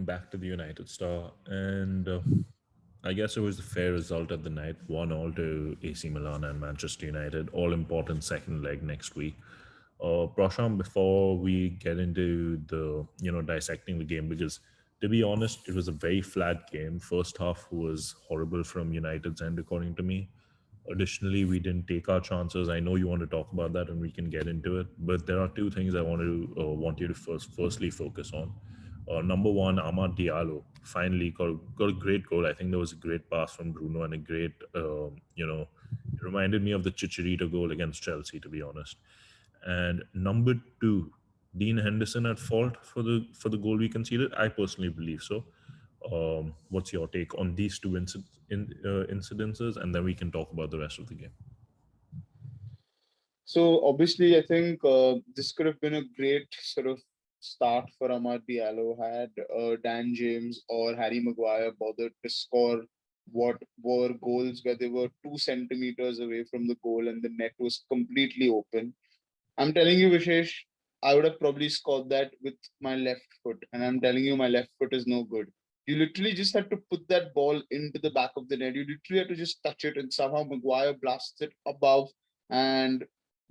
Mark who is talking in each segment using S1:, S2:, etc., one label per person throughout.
S1: welcome back to the United Star. And I guess it was the fair result of the night 1-all to AC Milan and Manchester United, all important second leg next week. Prashant, before we get into the, dissecting the game, because to be honest, it was a very flat game. First half was horrible from United's end, according to me. Additionally, we didn't take our chances. I know you want to talk about that, and we can get into it. But there are two things I want you to firstly focus on. Number one, Amad Diallo finally got a great goal. I think there was a great pass from Bruno and a great, it reminded me of the Chicharito goal against Chelsea, to be honest. And number two, Dean Henderson at fault for the goal we conceded. I personally believe so. What's your take on these two incidences, and then we can talk about the rest of the game.
S2: So obviously, I think this could have been a great sort of start for Amad Diallo had Dan James or Harry Maguire bothered to score what were goals where they were 2 centimeters away from the goal and the net was completely open. I'm telling you, Vishesh, I would have probably scored that with my left foot, and I'm telling you, my left foot is no good. You literally just had to put that ball into the back of the net. You literally had to just touch it, and somehow Maguire blasts it above, and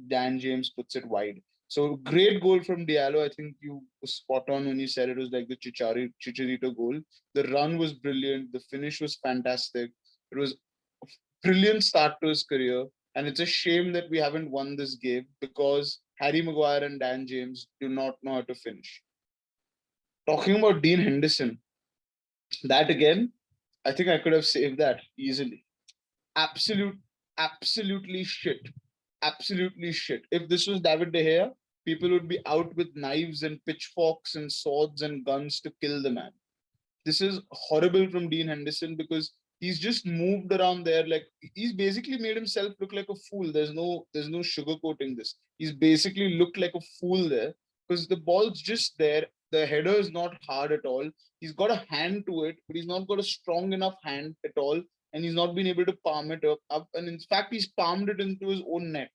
S2: Dan James puts it wide. So great goal from Diallo. I think you were spot on when you said it was like the Chicharito goal. The run was brilliant. The finish was fantastic. It was a brilliant start to his career. And it's a shame that we haven't won this game because Harry Maguire and Dan James do not know how to finish. Talking about Dean Henderson, that again, I think I could have saved that easily. Absolute, absolutely shit. Absolutely shit. If this was David De Gea, people would be out with knives and pitchforks and swords and guns to kill the man. This is horrible from Dean Henderson because he's just moved around there like he's basically made himself look like a fool. There's no sugarcoating this. He's basically looked like a fool there because the ball's just there. The header is not hard at all. He's got a hand to it, but he's not got a strong enough hand at all, and he's not been able to palm it up. And in fact, he's palmed it into his own net,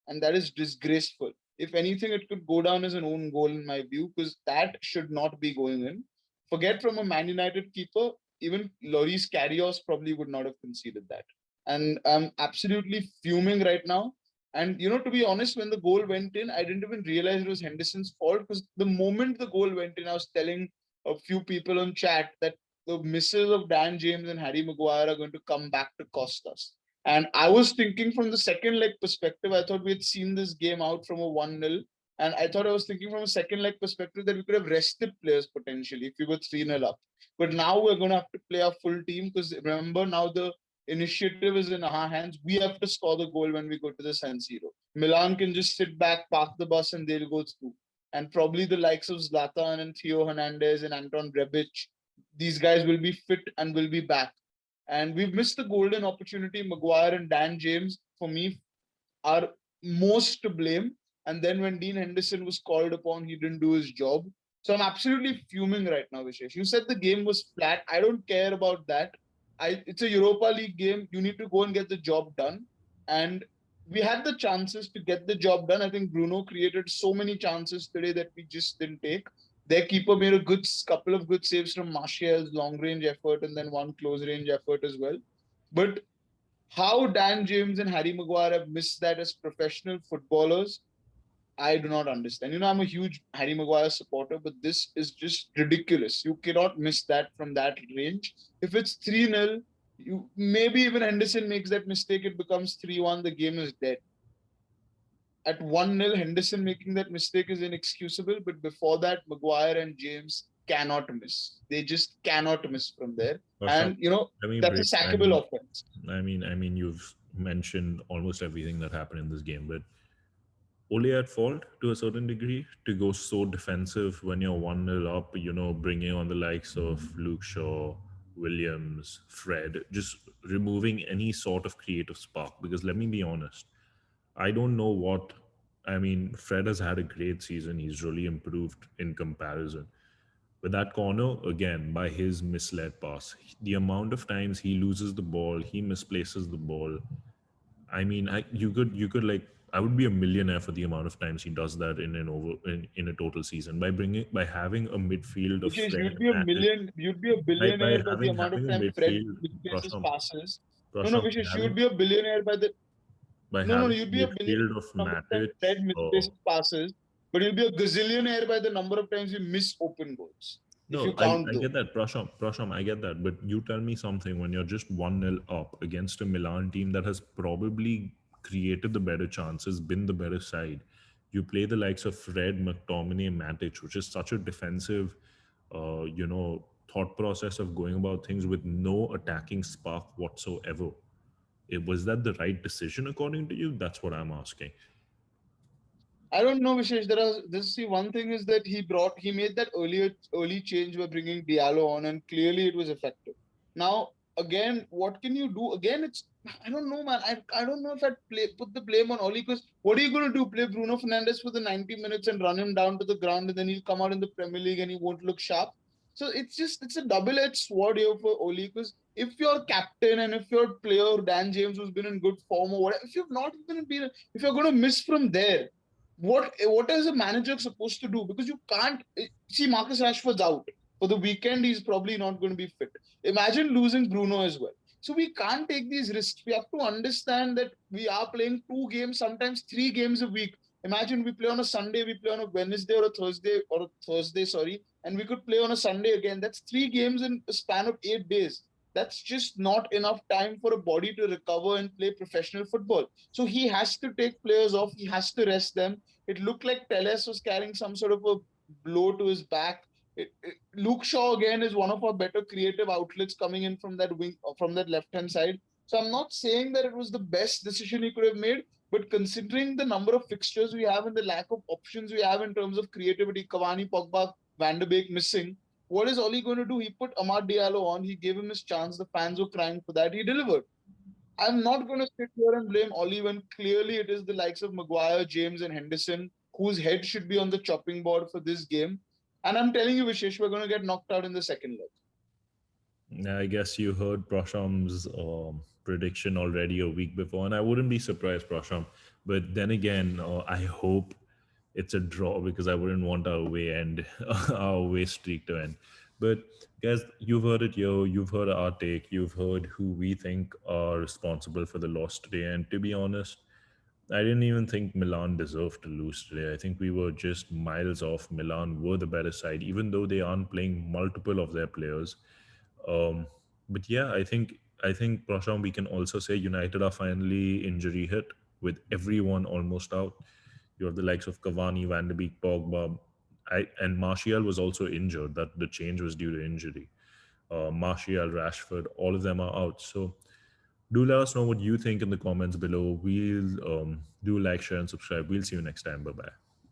S2: and that is disgraceful. If anything, it could go down as an own goal in my view because that should not be going in. Forget from a Man United keeper, even Loris Karius probably would not have conceded that. And I'm absolutely fuming right now. And to be honest, when the goal went in, I didn't even realize it was Henderson's fault because the moment the goal went in, I was telling a few people on chat that the misses of Dan James and Harry Maguire are going to come back to cost us. And I was thinking from the second leg perspective, I thought we had seen this game out from a 1-0. And I thought I was thinking from a second leg perspective that we could have rested players potentially if we were 3-0 up. But now we're going to have to play our full team because remember, now the initiative is in our hands. We have to score the goal when we go to the San Siro. Milan can just sit back, park the bus, and they'll go through. And probably the likes of Zlatan and Theo Hernandez and Anton Rebic, these guys will be fit and will be back. And we've missed the golden opportunity. Maguire and Dan James, for me, are most to blame. And then when Dean Henderson was called upon, he didn't do his job. So I'm absolutely fuming right now, Vishesh. You said the game was flat. I don't care about that. It's a Europa League game. You need to go and get the job done. And we had the chances to get the job done. I think Bruno created so many chances today that we just didn't take. Their keeper made a good couple of good saves from Martial's long range effort and then one close range effort as well. But how Dan James and Harry Maguire have missed that as professional footballers, I do not understand. I'm a huge Harry Maguire supporter, but this is just ridiculous. You cannot miss that from that range. If it's 3-0, you maybe even Henderson makes that mistake, it becomes 3-1, the game is dead. At 1-0, Henderson making that mistake is inexcusable, but before that, Maguire and James cannot miss. They just cannot miss from there.
S1: Prashant,
S2: And
S1: let me
S2: that's
S1: break.
S2: a sackable offense.
S1: You've mentioned almost everything that happened in this game, but Ole at fault to a certain degree to go so defensive when you're 1-0 up, bringing on the likes of Luke Shaw, Williams, Fred, just removing any sort of creative spark. Because let me be honest, I don't know what. Fred has had a great season. He's really improved in comparison. But that corner, again, by his misled pass, the amount of times he loses the ball, he misplaces the ball. You could like I would be a millionaire for the amount of times he does that in a total season by having a midfield of
S2: Which is
S1: Fred, Matic,
S2: you'd be a
S1: by
S2: billionaire by the amount of
S1: having a
S2: time Fred
S1: midfield,
S2: misplaces
S1: Prashant,
S2: passes. No,
S1: Prashant,
S2: Vishesh,
S1: having
S2: you'd be a billionaire by the
S1: by
S2: no,
S1: having
S2: you'd
S1: a
S2: be a billionaire
S1: midfield of
S2: by the number of times
S1: Matic,
S2: Fred
S1: uh,
S2: misplaces passes, but you'll be a gazillionaire by the number of times you miss open goals. If you
S1: no,
S2: count
S1: I
S2: those.
S1: get that, Prashant, I get that. But you tell me something when you're just 1-0 up against a Milan team that has probably created the better chances, been the better side. You play the likes of Fred, McTominay, Matic, which is such a defensive, thought process of going about things with no attacking spark whatsoever. Was that the right decision according to you? That's what I'm asking.
S2: I don't know, Vishesh. This see one thing is that he made that early change by bringing Diallo on, and clearly it was effective. Now again, what can you do? Again, it's I don't know, man. I don't know if I'd put the blame on Oli because what are you going to do? Play Bruno Fernandes for the 90 minutes and run him down to the ground, and then he'll come out in the Premier League and he won't look sharp. So it's a double-edged sword here for Oli because if your captain and if your player Dan James who's been in good form or whatever, if you've not even been if you're going to miss from there, what is a manager supposed to do? Because you can't see Marcus Rashford's out for the weekend. He's probably not going to be fit. Imagine losing Bruno as well. So we can't take these risks. We have to understand that we are playing 2 games, sometimes 3 games a week. Imagine we play on a Sunday, we play on a Wednesday or a Thursday, sorry, and we could play on a Sunday again. That's 3 games in a span of 8 days. That's just not enough time for a body to recover and play professional football. So he has to take players off. He has to rest them. It looked like Teles was carrying some sort of a blow to his back. Luke Shaw again is one of our better creative outlets coming in from that wing, from that left hand side. So I'm not saying that it was the best decision he could have made, but considering the number of fixtures we have and the lack of options we have in terms of creativity, Cavani, Pogba, Van de Beek missing, what is Oli going to do? He put Amad Diallo on. He gave him his chance. The fans were crying for that. He delivered. I'm not going to sit here and blame Oli when clearly it is the likes of Maguire, James, and Henderson whose head should be on the chopping board for this game. And I'm telling you, Vishesh, we're going to get knocked out in the second leg.
S1: I guess you heard Prasham's prediction already a week before, and I wouldn't be surprised, Prasham. But then again, I hope it's a draw because I wouldn't want our away end, our away streak to end. But guys, you've heard it, yo. You've heard our take. You've heard who we think are responsible for the loss today. And to be honest, I didn't even think Milan deserved to lose today. I think we were just miles off. Milan were the better side, even though they aren't playing multiple of their players. Um, but yeah, I think Prashant, we can also say United are finally injury hit with everyone almost out. You have the likes of Cavani, Van de Beek, Pogba, and Martial was also injured. That the change was due to injury. Martial, Rashford, all of them are out. So do let us know what you think in the comments below. We'll do like, share, and subscribe. We'll see you next time. Bye bye.